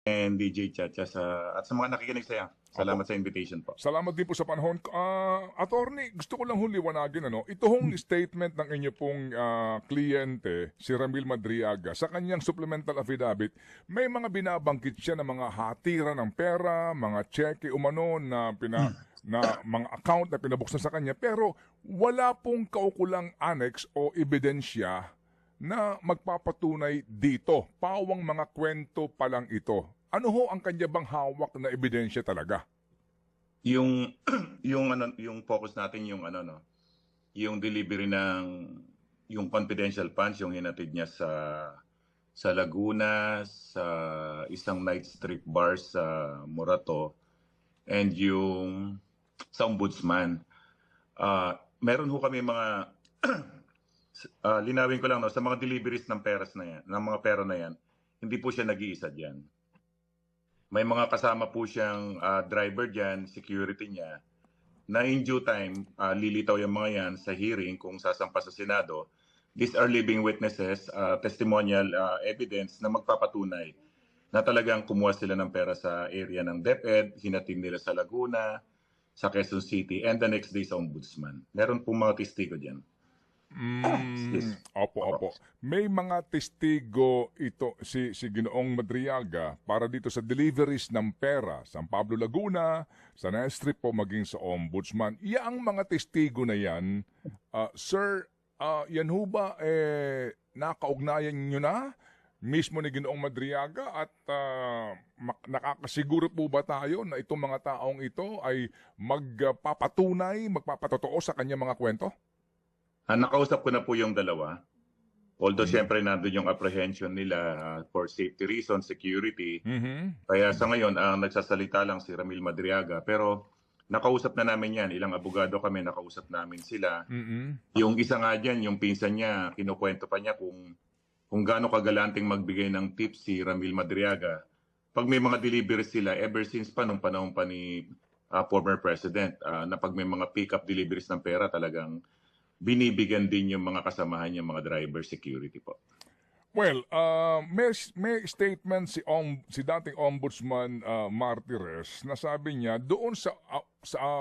and DJ Chacha at sa mga nakikinig sa'yo. Opo. Salamat sa invitation po. Salamat din po sa panahon. Attorney, gusto ko lang liwanagin, ito hong statement ng inyo pong kliyente, si Ramil Madriaga, sa kanyang supplemental affidavit, may mga binabanggit siya na mga hatiran ng pera, mga cheque umano na mga account na pinabuksan sa kanya, pero wala pong kaukulang annex o ebidensya na magpapatunay dito. Pawang mga kwento pa lang ito. Ano ho ang kanya bang hawak na ebidensya talaga? Yung yung focus natin yung yung delivery ng yung confidential funds yung hinatid niya sa Laguna, sa isang night strip bar sa Morato, and yung sa Ombudsman. Meron ho kami mga linawin ko lang, no, sa mga deliveries ng peras na yan, ng mga pera na yan, hindi po siya nag-iisa diyan. May mga kasama po siyang driver diyan, security niya, na in due time, lilitaw yung mga yan sa hearing kung sasampa sa Senado. These are living witnesses, testimonial evidence na magpapatunay na talagang kumuha sila ng pera sa area ng DepEd, hinatid nila sa Laguna, sa Quezon City, and the next day sa Ombudsman. Meron pong mga testigo diyan. Opo. May mga testigo ito si Ginoong Madriaga para dito sa deliveries ng pera sa San Pablo, Laguna, sa Nestrip po maging sa Ombudsman. Yang mga testigo na yan, sir, yan ho ba nakaugnayan nyo na mismo ni Ginoong Madriaga at nakakasiguro po ba tayo na itong mga taong ito ay magpapatotoo sa kanyang mga kwento? Nakausap ko na po yung dalawa. Although siyempre nandun yung apprehension nila for safety reasons, security. Kaya sa ngayon, ang nagsasalita lang si Ramil Madriaga. Pero nakausap na namin yan. Ilang abogado kami, nakausap namin sila. Yung isa nga dyan, yung pinsan niya, kinukwento pa niya kung gaano kagalanting magbigay ng tips si Ramil Madriaga. Pag may mga deliveries sila, ever since pa, nung panahon pa ni former president, na pag may mga pick-up deliveries ng pera, talagang binibigyan din yung mga kasamahan yung mga driver security po. Well, may statement si dating Ombudsman Martires na sabi niya doon sa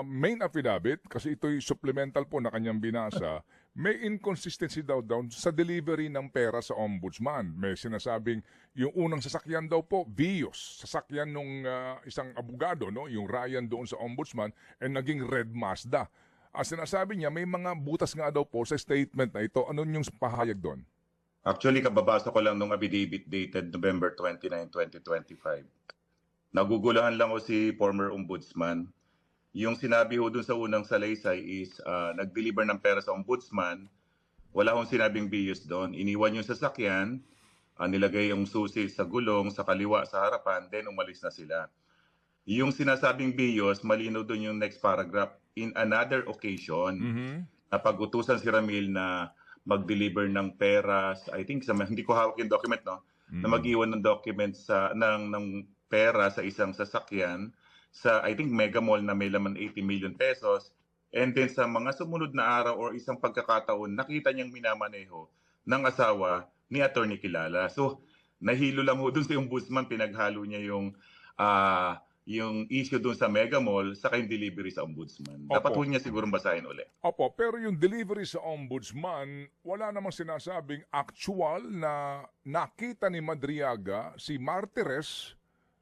main affidavit, kasi ito'y supplemental po na kanyang binasa, may inconsistency daw sa delivery ng pera sa Ombudsman. May sinasabing yung unang sasakyan daw po, Vios, sasakyan nung isang abogado, no? Yung Ryan doon sa Ombudsman, and naging red Mazda. Sinasabi niya, may mga butas nga daw po sa statement na ito. Ano yung pahayag doon? Actually, kababasa ko lang nung affidavit dated November 29, 2025. Naguguluhan lang ko si former ombudsman. Yung sinabi ho dun sa unang salaysay is nag-deliver ng pera sa ombudsman. Wala hong sinabing bios doon. Iniwan yung sasakyan, nilagay yung susi sa gulong, sa kaliwa, sa harapan, then umalis na sila. Yung sinasabing bios, malinaw doon yung next paragraph. In another occasion, napag-utusan si Ramil na mag-deliver ng pera, I think hindi ko hawak yung document, no? Na mag-iwan ng documents ng pera sa isang sasakyan sa, I think, Mega Mall na may laman 80 million pesos. And then sa mga sumunod na araw or isang pagkakataon, nakita niyang minamaneho ng asawa ni Attorney Kilala. So, nahilo lang ho dun sa ombudsman, pinaghalo niya yung issue doon sa Mega Mall sa yung delivery sa ombudsman. Opo. Dapat ho niya siguro basahin uli. Opo, pero yung delivery sa Ombudsman, wala namang sinasabing actual na nakita ni Madriaga si Martires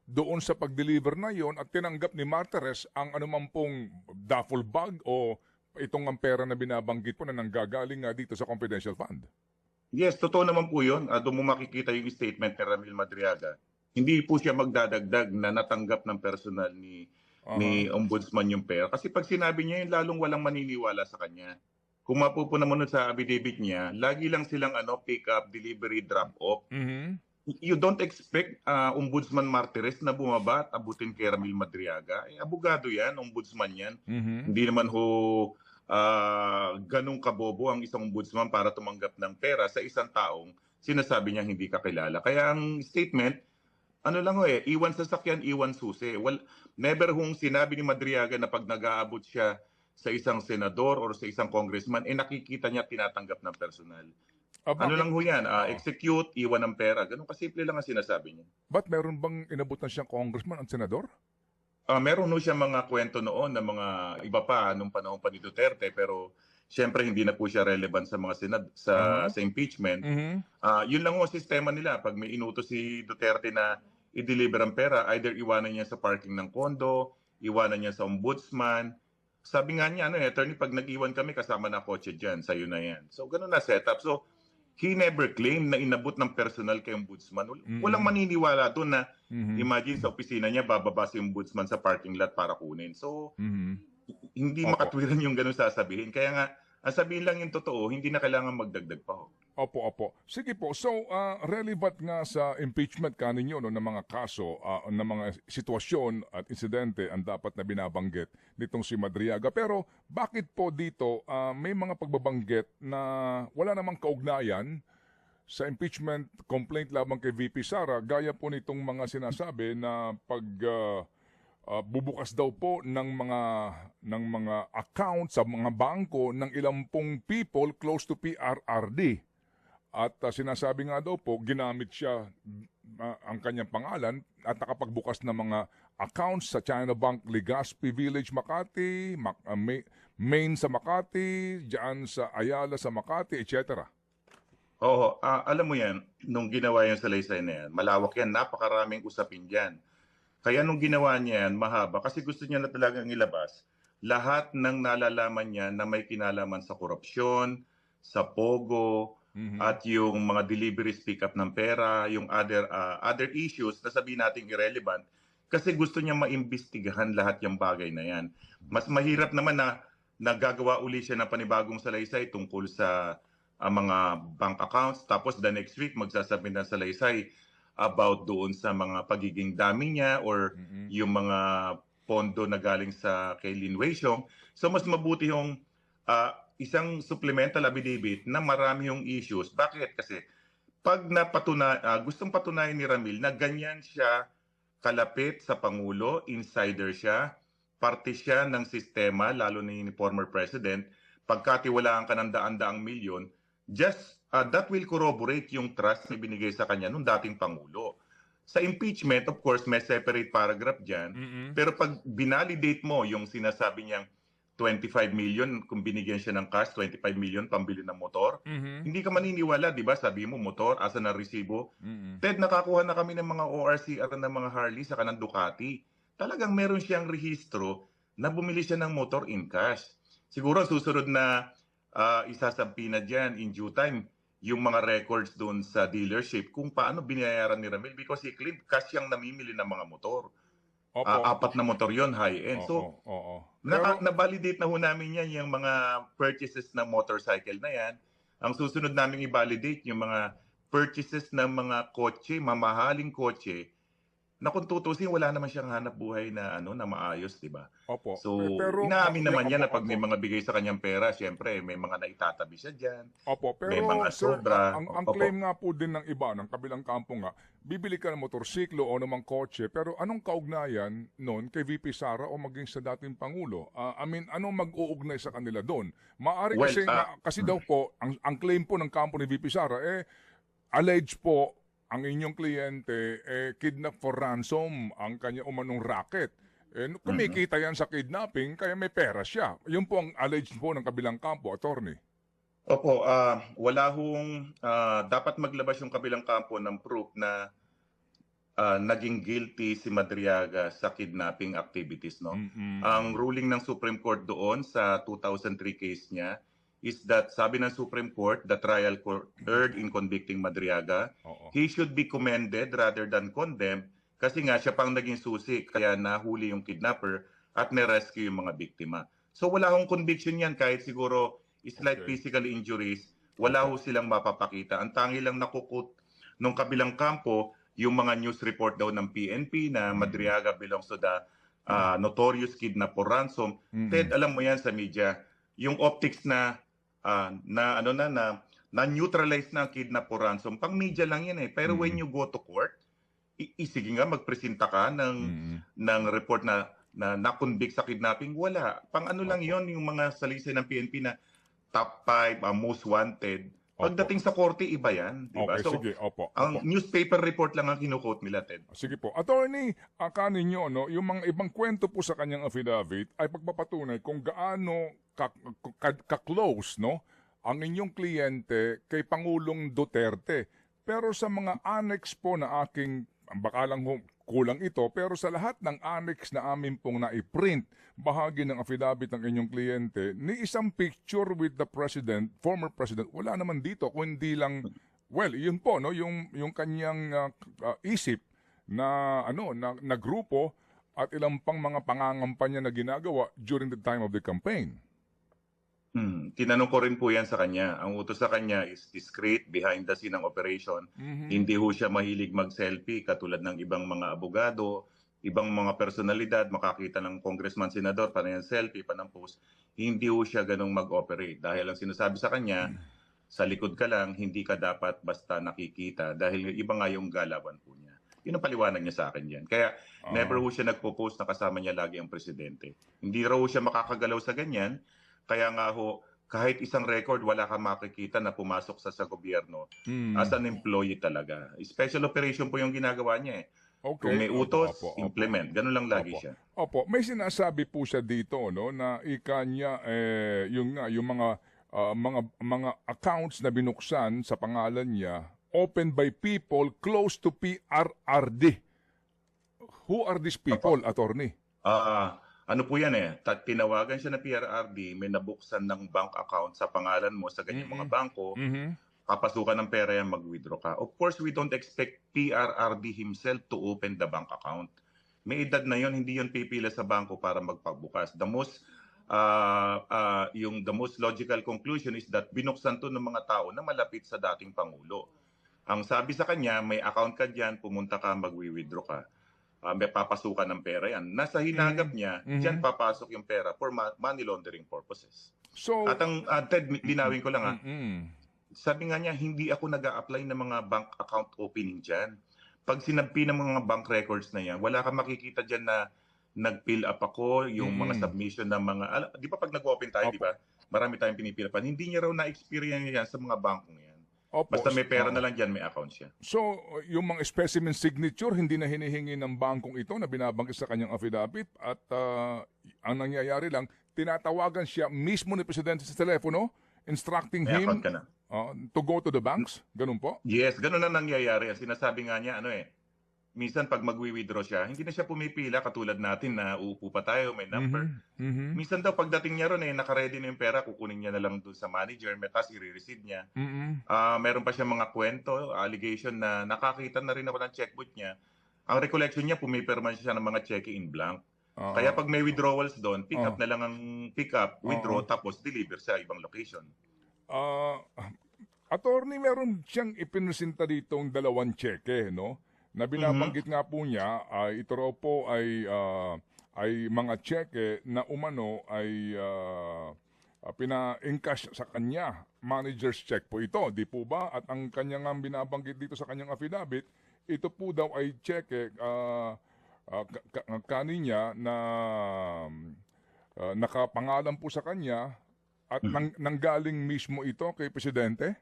doon sa pag-deliver na yon at tinanggap ni Martires ang anumang pong duffel bag o itong ang pera na binabanggit po na nanggagaling dito sa confidential fund. Yes, totoo naman po yun. Doon mo makikita yung statement ni Ramil Madriaga. Hindi po siya magdadagdag na natanggap ng personal ni ombudsman yung pera. Kasi pag sinabi niya yun, lalong walang maniniwala sa kanya. Kung mapupunan mo nun sa affidavit niya, lagi lang silang pick up, delivery, drop off. You don't expect ombudsman Martires na bumaba at abutin kay Ramil Madriaga. Abogado yan, ombudsman yan. Hindi naman ganung kabobo ang isang ombudsman para tumanggap ng pera sa isang taong sinasabi niya hindi kakilala. Kaya ang statement, iwan sasakyan, iwan susi. Well, never hong sinabi ni Madriaga na pag nag-aabot siya sa isang senador or sa isang congressman, nakikita niya tinatanggap ng personal. Ano Bakit? lang ho yan, Oo. execute, iwan ng pera. Ganun kasimple lang ang sinasabi niya. Ba't meron bang inabutan siyang congressman at senador? Meron ho siyang mga kwento noon na mga iba pa nung panahon pa ni Duterte pero siyempre hindi na po siya relevant sa mga Aha. sa impeachment. Mhm. Yun lang ho ang sistema nila pag may inutos si Duterte na i-deliver ang pera, either iwanan niya sa parking ng kondo, iwanan niya sa ombudsman. Sabi nga niya, attorney, pag nag-iwan kami kasama na kotse diyan, sa'yo na yan. So ganun na setup. So he never claimed na inabot ng personal kay ombudsman. Walang Mm. maniniwala doon na Mhm. imagine sa opisina niya bababa si ombudsman sa parking lot para kunin. So Mhm. hindi Opo. makatwiran yung ganun sasabihin. Kaya nga, ang sabihin lang yung totoo, hindi na kailangan magdagdag pa ho. Opo, opo. Sige po. So, relevant nga sa impeachment kaninyo no, ng mga kaso, ng mga sitwasyon at insidente ang dapat na binabanggit nitong si Madriaga. Pero bakit po dito may mga pagbabanggit na wala namang kaugnayan sa impeachment complaint lamang kay VP Sara, gaya po nitong mga sinasabi na bubukas daw po ng mga account sa mga bangko ng ilang pong people close to PRRD. At sinasabi nga daw po, ginamit siya ang kanyang pangalan at nakapagbukas ng mga accounts sa China Bank Legazpi Village, Makati, Main sa Makati, diyan sa Ayala sa Makati, etc. Oo, alam mo yan, nung ginawa yung salaysay na yan, malawak yan, napakaraming usapin dyan. Kaya nung ginawa niya yan, mahaba, kasi gusto niya na talagang ilabas lahat ng nalalaman niya na may kinalaman sa korupsyon, sa pogo, Mhm. at yung mga deliveries pick up ng pera, yung other issues na sabihin natin irrelevant, kasi gusto niya maimbestigahan lahat yung bagay na yan. Mas mahirap naman na nagagawa uli siya ng panibagong salaysay tungkol sa mga bank accounts, tapos the next week magsasabi ng salaysay about doon sa mga pagiging dami niya or Mhm. yung mga pondo na galing sa kay Lin Weixiong. So mas mabuti yung isang supplemental affidavit na marami yung issues. Bakit? Kasi pag gustong patunayan ni Ramil na ganyan siya kalapit sa Pangulo, insider siya, parte siya ng sistema, lalo na ni former president, pagkatiwalaan ka ng daan-daang milyon, that will corroborate yung trust na binigay sa kanya nung dating Pangulo. Sa impeachment, of course, may separate paragraph dyan, Mhm. pero pag binalidate mo yung sinasabi niyang 25 million kung binigyan siya ng cash, 25 million pambili ng motor, Mhm. hindi ka maniniwala, di ba? Sabi mo, motor, asa na resibo? Mhm. Ted, nakakuha na kami ng mga ORCR ng mga Harley sa kanang Ducati. Talagang meron siyang rehistro na bumili siya ng motor in cash. Siguro susunod na isasampi na dyan in due time yung mga records doon sa dealership kung paano binayaran ni Ramil because he claimed cash yung namimili ng mga motor. Opo. Apat na motor yon high-end. Oo, So, oo. Pero na-validate na ho namin yan, yung mga purchases ng motorcycle na yan. Ang susunod namin i-validate yung mga purchases ng mga kotse, mamahaling kotse, na kung tutusin, wala naman siyang hanap buhay na na maayos, di ba? opo. So, Pero inaamin naman opo, niya na pag opo. may mga bigay sa kanyang pera, siyempre, may mga naitatabi siya dyan, Opo, may pero mga sir, sobra. ang Opo. claim nga po din ng iba, ng kabilang kampo nga, bibili ka ng motorsiklo o namang kotse, pero anong kaugnayan noon kay VP Sara o maging sa dating Pangulo? Anong mag-uugnay sa kanila doon? Maari Well, kasi daw po, ang claim po ng kampo ni VP Sara, alleged po, ang inyong kliyente, kidnap for ransom ang kanya umanong racket. Kumikita yan sa kidnapping, kaya may pera siya. Yun po ang alleged po ng kabilang kampo, attorney. Opo, wala hong dapat maglabas yung kabilang kampo ng proof na naging guilty si Madriaga sa kidnapping activities, no? Ang Mm-mm. ruling ng Supreme Court doon sa 2003 case niya is that sabi ng Supreme Court, the trial court erred in convicting Madriaga. Oo. He should be commended rather than condemned kasi nga siya pang naging susi kaya nahuli yung kidnapper at na-rescue yung mga biktima. So wala hong conviction yan kahit siguro slight Okay. physical injuries, wala Opo. ho silang mapapakita. Ang tangi lang nakukut nung kabilang kampo, yung mga news report daw ng PNP na Madriaga belongs to the notorious kidnap for ransom. Ted, Mm-mm. alam mo yan sa media, yung optics na neutralize na ang kidnap for ransom, pang media lang yan eh. Pero when you go to court, sige nga magpresenta ka Mm-mm. ng report na na-convict sa kidnapping, wala. Pang ano lang Opo. yon yung mga salisay ng PNP na top 5 most wanted. Opo. Pagdating sa korte, iba yan, di ba? Okay, So, sige. Opo. ang newspaper report lang ang kinukote nila, Ted. Sige po. Attorney, akanin nyo, no, yung mga ibang kwento po sa kanyang affidavit ay pagpapatunay kung gaano ka-close, no, ang inyong kliyente kay Pangulong Duterte. Pero sa mga annex po na aking, baka lang kulang ito, pero sa lahat ng annex na amin pong na-print, bahagi ng affidavit ng inyong kliyente, ni isang picture with the president, former president, wala naman dito, kundi lang, well, yun po, no, yung kanyang isip na, na grupo at ilang pang mga pangangampanya na ginagawa during the time of the campaign. Tinanong ko rin po yan sa kanya. Ang utos sa kanya is discreet, behind the scene ng operation. Hindi ho siya mahilig mag-selfie katulad ng ibang mga abogado, ibang mga personalidad, makakita ng congressman, senador, panayang selfie, panang post. Hindi ho siya ganong mag-operate. Dahil ang sinasabi sa kanya, sa likod ka lang, hindi ka dapat basta nakikita. Dahil iba nga yung galawan po niya. Yun ang paliwanag niya sa akin yan. Kaya never ho siya nagpo-post na kasama niya lagi ang presidente. Hindi raw ho siya makakagalaw sa ganyan. Kaya nga ho, kahit isang record, wala kang makikita na pumasok sa gobyerno as an employee talaga. Special operation po yung ginagawa niya eh. Okay. Kung may utos, Opo. implement. Ganun lang lagi siya. Opo, may sinasabi po siya dito, no, na ika niya, yung mga accounts na binuksan sa pangalan niya, opened by people close to PRRD. Who are these people, attorney? Ano po yan eh, tinawagan siya ng PRRD, may nabuksan ng bank account sa pangalan mo sa ganyang mga bangko, papasukan ng pera yan, mag-withdraw ka. Of course, we don't expect PRRD himself to open the bank account. May edad na yon, hindi yon pipila sa bangko para magpagbukas. The most logical conclusion is that binuksan to ng mga tao na malapit sa dating Pangulo. Ang sabi sa kanya, may account ka dyan, pumunta ka, mag-withdraw ka. May papasukan ng pera yan. Nasa hinagap niya, dyan papasok yung pera for money laundering purposes. So, At ang Ted, linawin ko lang sabi nga niya, hindi ako nag-a-apply ng mga bank account opening dyan. Pag sinampi ng mga bank records na yan, wala kang makikita dyan na nag-fill up ako, yung mga submission ng mga, di ba pag nag-open tayo, di ba? Marami tayong pinipilapan. Hindi niya raw na-experience yan sa mga bankong yan. Basta may pera na lang dyan, may account siya. So, yung mga specimen signature, hindi na hinihingi ng bangkong ito na binabanggit sa kanyang affidavit at ang nangyayari lang, tinatawagan siya mismo ni Presidente sa telepono, instructing May him account ka na. to go to the banks. Ganun po? Yes, ganun na nangyayari. Ang sinasabi nga niya, minsan pag magwi-withdraw siya, hindi na siya pumipila katulad natin na uupo pa tayo, may number. Minsan daw pagdating niya ron naka-ready na yung pera, kukunin niya na lang doon sa manager, may tas i-receive niya. Meron pa siya mga kwento, allegation na nakakita na rin ako ng checkbook niya. Ang recollection niya, pumipirma siya ng mga cheque in blank. Kaya pag may withdrawals doon, pick up na lang ang pick up, withdraw, tapos deliver sa ibang location. Attorney, meron siyang ipinresinta ditong 2 cheque, no? Na binabanggit nga po niya, ito raw po ay mga cheque na umano ay pina-encash sa kanya. Manager's check po ito, di po ba? At ang kanya nga binabanggit dito sa kanyang affidavit, ito po daw ay cheque kaninya na nakapangalan po sa kanya at nanggaling mismo ito kay Presidente?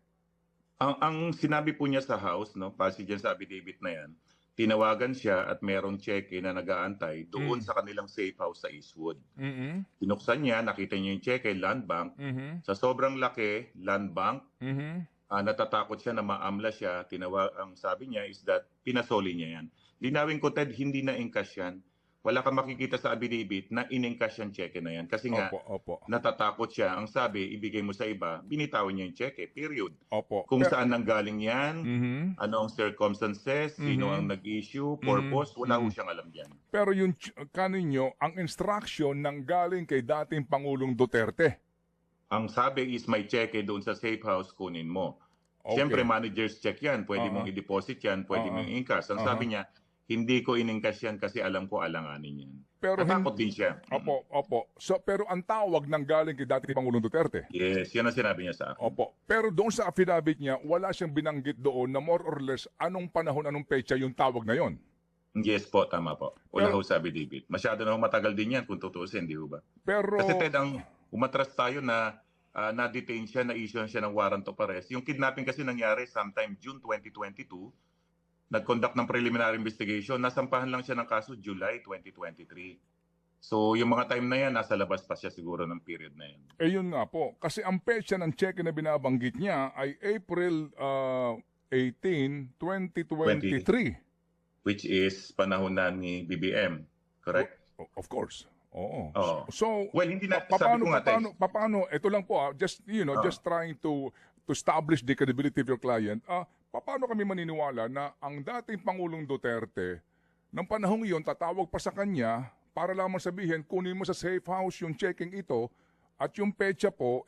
Ang sinabi po niya sa house, base dyan sa affidavit na yan, tinawagan siya at merong cheque na nag-aantay doon sa kanilang safe house sa Eastwood. Binuksan niya, nakita niya yung cheque, Land Bank. Sa sobrang laki, Land Bank, natatakot siya na maamla siya. Ang sabi niya is that pinasoli niya yan. Linawin ko, Ted, hindi na encash yan. Wala kang makikita sa affidavit na in-encash yung cheque na yan. Kasi nga, natatakot siya. Ang sabi, ibigay mo sa iba, binitawan niya yung cheque, period. Kung saan nanggaling yan, ano ang circumstances, sino ang nag-issue, purpose, wala ho siyang alam yan. Pero yung kaninyo, ang instruction nanggaling kay dating Pangulong Duterte. Ang sabi is may cheque doon sa safe house, kunin mo. Siyempre, manager's check yan. Pwede mong i-deposit yan, pwede mong i-encash. Ang sabi niya, hindi ko in-encash yan kasi alam ko alanganin yan. Pero natakot din siya. Opo. So, pero ang tawag nanggaling kay dating Pangulong Duterte. Yes, yan ang sinabi niya sa akin. Opo. Pero doon sa affidavit niya, wala siyang binanggit doon na more or less anong panahon, anong petsa yung tawag na yon. Yes po, tama po. Wala ho sa affidavit. Masyado na matagal din yan kung tutuusin, di ho ba? Pero, kasi Ted, umatras tayo na na-detain siya, na-issue siya ng warrant of arrest. Yung kidnapping kasi nangyari sometime June 2022, nag-conduct ng preliminary investigation, nasampahan lang siya ng kaso July 2023. So yung mga time na yan, nasa labas pa siya siguro ng period na yan. Eh yun nga po, kasi ang petsa ng cheque na binabanggit niya ay April 18, 2023. Which is panahon na ni BBM, correct? Of course. Oo. Oo. So, Well, hindi na, sabi ko nga, paano, ito lang po, just, just trying to establish the credibility of your client, paano kami maniniwala na ang dating Pangulong Duterte, ng panahong iyon, tatawag pa sa kanya para lamang sabihin, kunin mo sa safe house yung checking ito, at yung petsa po,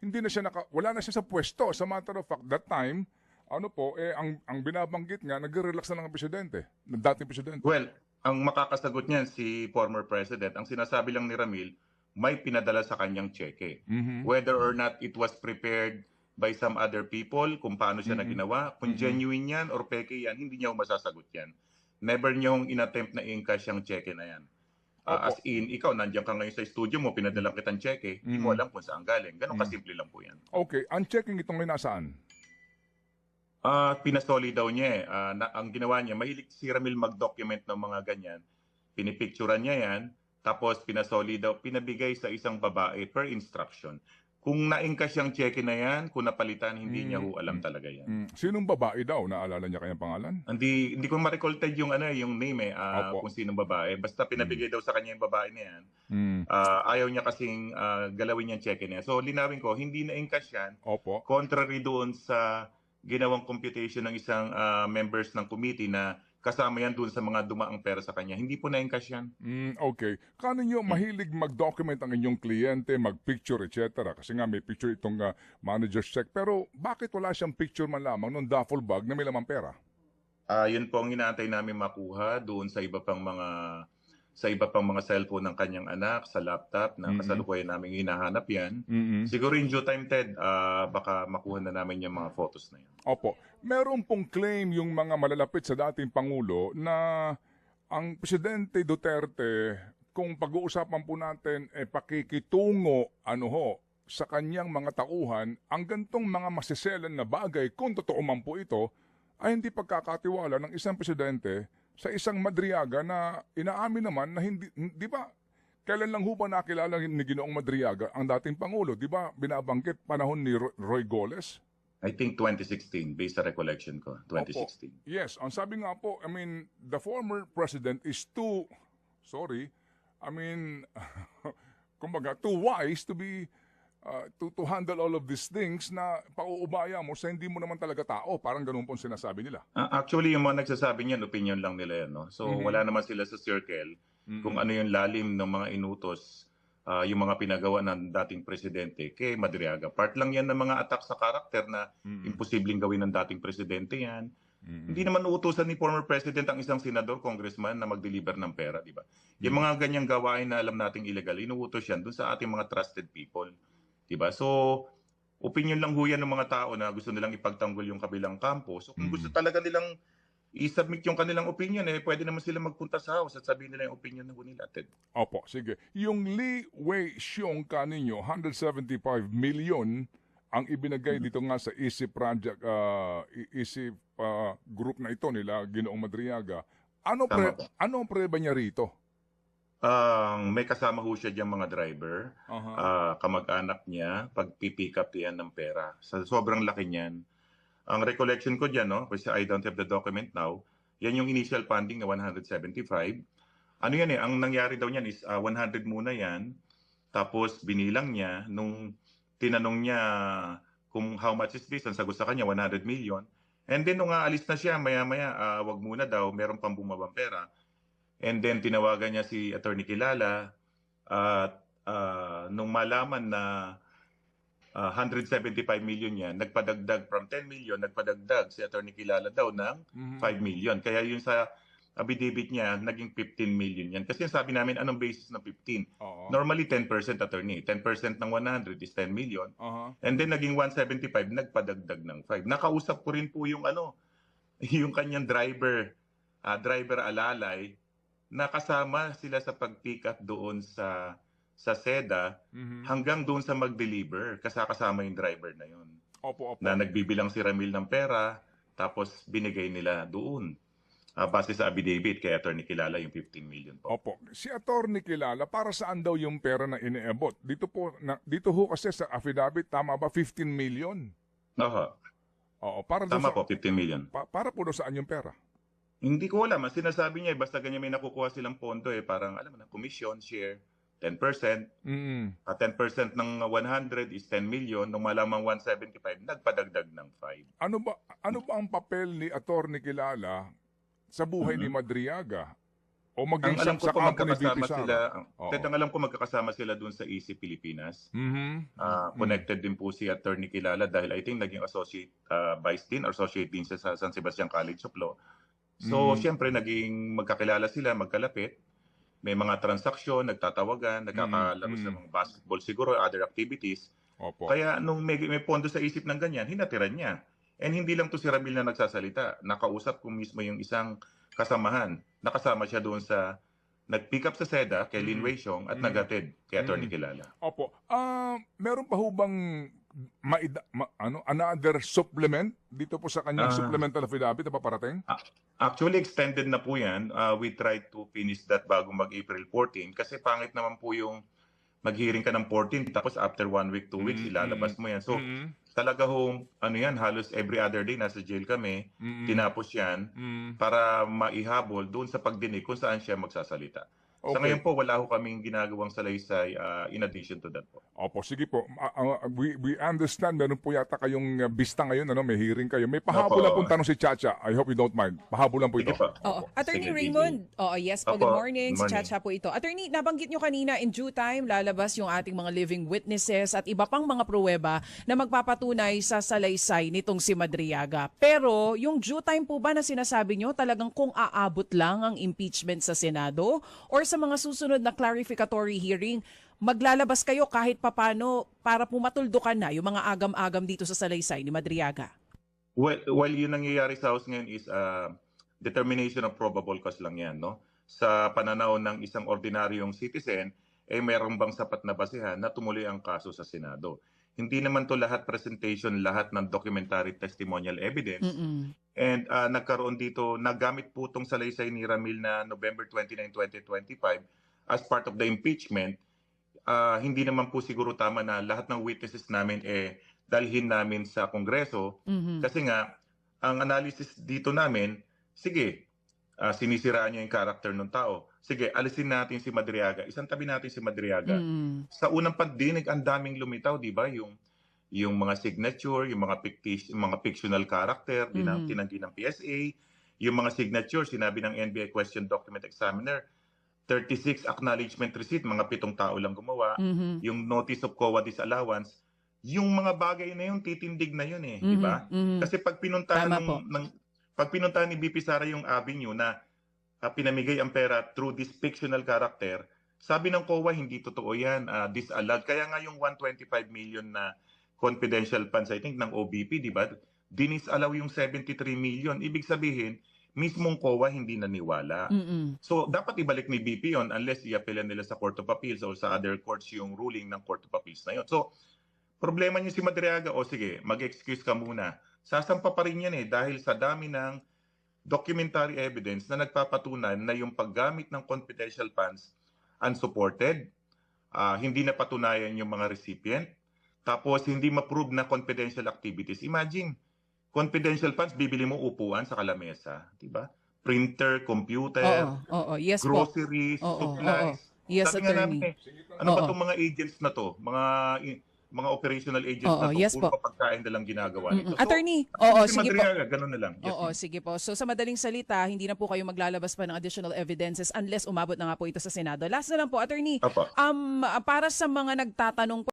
hindi na siya wala na siya sa pwesto. As a matter of fact, that time, ang binabanggit nga, nagre-relax na lang ang presidente, ng dating presidente. Well, ang makakasagot niyan si former president. Ang sinasabi lang ni Ramil, may pinadala sa kanyang cheque. Whether or not it was prepared by some other people, kung paano siya na ginawa, kung genuine yan or peke yan, hindi niya masasagot yan. Never niyong inattempt na i-encash yung cheque na yan. As in, ikaw, nandiyan ka ngayon sa studio mo, pinadala kitang cheque, hindi mo alam kung saan galing. Ganon kasimple lang po yan. Okay, ang checking itong ay nasaan? Pinasoli daw niya ang ginawa niya, mahilig si Ramil mag-document ng mga ganyan. Pinipicturan niya yan, tapos pinasoli daw, pinabigay sa isang babae per instruction. Kung na-encash yung cheque na yan, kung napalitan, hindi niya alam talaga yan. Sinong babae daw? Naalala niya kanyang pangalan? Hindi ko ma-recall yung name kung sinong babae. Basta pinabigay daw sa kanya yung babae na yan. Ayaw niya kasing galawin yung cheque na yan. So linawin ko, hindi na-encash yan. Opo. Contrary doon sa ginawang computation ng isang members ng committee na kasama yan doon sa mga dumaang pera sa kanya. Hindi po na-encash yan. Okay. Kano nyo mahilig mag-document ang inyong kliyente, mag-picture, etc. Kasi nga may picture itong manager's check. Pero bakit wala siyang picture man lamang nung duffel bag na may lamang pera? Yun po ang inaantay namin makuha doon sa iba pang mga cellphone ng kanyang anak, sa laptop na kasalukuyan namin hinahanap yan. Siguro in due time, Ted, baka makuha na namin yung mga photos na yan. Opo. Meron pong claim yung mga malalapit sa dating Pangulo na ang Presidente Duterte, kung pag-uusapan po natin, pakikitungo sa kanyang mga tauhan, ang gantong mga masiselan na bagay, kung totoo man po ito, ay hindi pagkakatiwala ng isang presidente sa isang Madriaga na inaamin naman na hindi, di ba, kailan lang ho ba nakilala ni Ginoong Madriaga ang dating Pangulo? Di ba binabanggit panahon ni Roy Goles? I think 2016, based sa recollection ko, 2016. Opo. Yes, ang sabi nga po, the former president is kumbaga, too wise to be, to handle all of these things na pauubaya mo sa hindi mo naman talaga tao. Parang ganun po sinasabi nila. Actually, yung mga nagsasabi niyan, opinion lang nila yan. No? So, wala naman sila sa circle kung ano yung lalim ng mga inutos, yung mga pinagawa ng dating presidente kay Madriaga. Part lang yan ng mga attack sa karakter na imposibleng gawin ng dating presidente yan. Hindi naman uutusan ni former president ang isang senador, congressman na mag-deliver ng pera, di ba? Yung mga ganyang gawain na alam nating illegal, inuutos yan dun sa ating mga trusted people. Diba? So, opinion lang ho yan ng mga tao na gusto nilang ipagtanggol yung kabilang kampo. So, kung gusto talaga nilang i-submit yung kanilang opinion, pwede naman sila magpunta sa house at sabihin nila yung opinion na nila, Ted. Opo, sige. Yung Lee Wei-Xiong kaninyo, 175 million ang ibinagay dito nga sa EC Project, EC group na ito nila, Ginoong Madriaga. Ano ang preba niya rito? May kasama ho siya diyang mga driver, kamag-anak niya, pag-pick up yan ng pera. Sa sobrang laki niyan. Ang recollection ko dyan, no, kasi I don't have the document now, yan yung initial funding na 175. Ano yan ang nangyari daw niyan is 100 muna yan, tapos binilang niya, nung tinanong niya kung how much is this, ang sagot sa kanya 100 million. And then nung aalis na siya, maya-maya, wag muna daw, meron pang bumabang pera. And then tinawagan niya si Attorney Kilala at nung malaman na 175 million yan, nagpadagdag from 10 million, nagpadagdag si Attorney Kilala daw ng 5 million. Kaya yun sa affidavit niya, naging 15 million yan. Kasi sabi namin, anong basis ng 15? Normally 10% attorney. 10% ng 100 is 10 million. And then naging 175, nagpadagdag ng 5. Nakausap ko rin po yung yung kanyang driver alalay, nakasama sila sa pag-pick up doon sa sa SEDA Mhm. hanggang doon sa mag-deliver, kasama yung driver na yun. Opo, opo. Na nagbibilang si Ramil ng pera, tapos binigay nila doon. Base sa affidavit kay Attorney Kilala yung 15 million po. Opo. Si Attorney Kilala, para saan daw yung pera na iniabot? Dito ho kasi sa affidavit, tama ba 15 million? Oho, Oo, para daw tama sa, po, 15 million. para po daw saan yung pera? Hindi ko alam. Ang sinasabi niya, basta ganyan may nakukuha silang pondo, parang, alam mo na, commission, share, 10%. Mm. 10% ng 100 is 10 million. Nung malamang 175, nagpadagdag ng 5. Ano ba ang papel ni Attorney Kilala sa buhay ni Madriaga? O maging Ang alam ko sa po kampo ni magkakasama VP sila, Sara? Oo. Ted, ang alam ko magkakasama sila doon sa EC Pilipinas. Mhm. Connected din po si Attorney Kilala dahil I think naging associate vice dean or associate dean siya sa San Sebastian College of Law. So, siyempre, naging magkakilala sila, magkalapit. May mga transaksyon, nagtatawagan, nagkakalaro sa mga basketball siguro, other activities. Opo. Kaya nung may pondo sa isip ng ganyan, hinatiran niya. And hindi lang to si Ramil na nagsasalita. Nakausap ko mismo yung isang kasamahan. Nakasama siya doon sa nag-pick up sa SEDA kay Lin Wei Xiong at nagatid kay Attorney Kilala. Opo. Meron pa ho bang another supplement dito po sa kanyang supplemental affidavit na paparating? Actually, extended na po yan. We tried to finish that bago mag-April 14 kasi pangit naman po yung mag-hearing ka ng 14 tapos after 1 week, 2 weeks, ilalabas mo yan. So, talaga hong, halos every other day nasa jail kami, tinapos yan para maihabol doon sa pagdinig kung saan siya magsasalita. Sa Okay. ngayon po, wala ho kaming ginagawang salaysay in addition to that po. Opo, sige po. We understand, meron po yata kayong bista ngayon, may hearing kayo. May pahabol Opo. lang pong tanong si Chacha. I hope you don't mind. Pahabol lang po ito. Sige po. Oo. Attorney Sige, Raymond, yes po, Opo, good morning. good Si morning. Chacha po ito. Attorney, nabanggit nyo kanina, in due time, lalabas yung ating mga living witnesses at iba pang mga pruweba na magpapatunay sa salaysay nitong si Madriaga. Pero, yung due time po ba na sinasabi nyo, talagang kung aabot lang ang impeachment sa Senado or sa mga susunod na clarificatory hearing, maglalabas kayo kahit papano para pumatuldukan na yung mga agam-agam dito sa salaysay ni Madriaga? Well, yung nangyayari sa House ngayon is determination of probable cause lang yan, no? Sa pananaw ng isang ordinaryong citizen, mayroon bang sapat na basehan na tumuloy ang kaso sa Senado. Hindi naman to lahat presentation, lahat ng documentary testimonial evidence. And nagkaroon dito, nagamit po itong salaysay ni Ramil na November 29, 2025 as part of the impeachment. Hindi naman po siguro tama na lahat ng witnesses namin dalhin namin sa Kongreso. Kasi nga, ang analysis dito namin, sige, sinisiraan niya yung character ng tao. Sige, alisin natin si Madriaga. Isang tabi natin si Madriaga. Sa unang pandinig, ang daming lumitaw, di ba? Yung mga signature, yung mga fictional character, tinanggi ng PSA, yung mga signature, sinabi ng NBI Question Document Examiner, 36 acknowledgement receipt, mga 7 tao lang gumawa. Yung notice of COA disallowance, yung mga bagay na yun, titindig na yun di ba? Kasi pag pinuntahan ni BP Sara yung avenue na pinamigay ang pera through this fictional character, sabi ng COA, hindi totoo yan, disallowed. Kaya nga yung 125 million na confidential funds, I think, ng OBP, di ba? Dinisallow yung 73 million. Ibig sabihin, mismong COA hindi naniwala. So, dapat ibalik ni BP yon unless i-appealan nila sa Court of Appeals o sa other courts yung ruling ng Court of Appeals na yon. So, problema niyo si Madriaga, sige, mag-excuse ka muna. Sasampa pa rin yan dahil sa dami ng documentary evidence na nagpapatunay na yung paggamit ng confidential funds unsupported, hindi napatunayan yung mga recipient, tapos hindi ma-prove na confidential activities. Imagine, confidential funds, bibili mo upuan sa kalamesa, di ba? Printer, computer, Yes po. groceries, supplies. Yes, Sabi nga attorney. namin, ano ba itong mga agents na to? Mga operational agents na to, yes po. puro pagkain na lang ginagawa nito. So, Attorney, si sige po. Madriaga, ganun na lang. Yes, ma'am. Sige po. So sa madaling salita, hindi na po kayo maglalabas pa ng additional evidences unless umabot na nga po ito sa Senado. Last na lang po, attorney. Opo. Para sa mga nagtatanong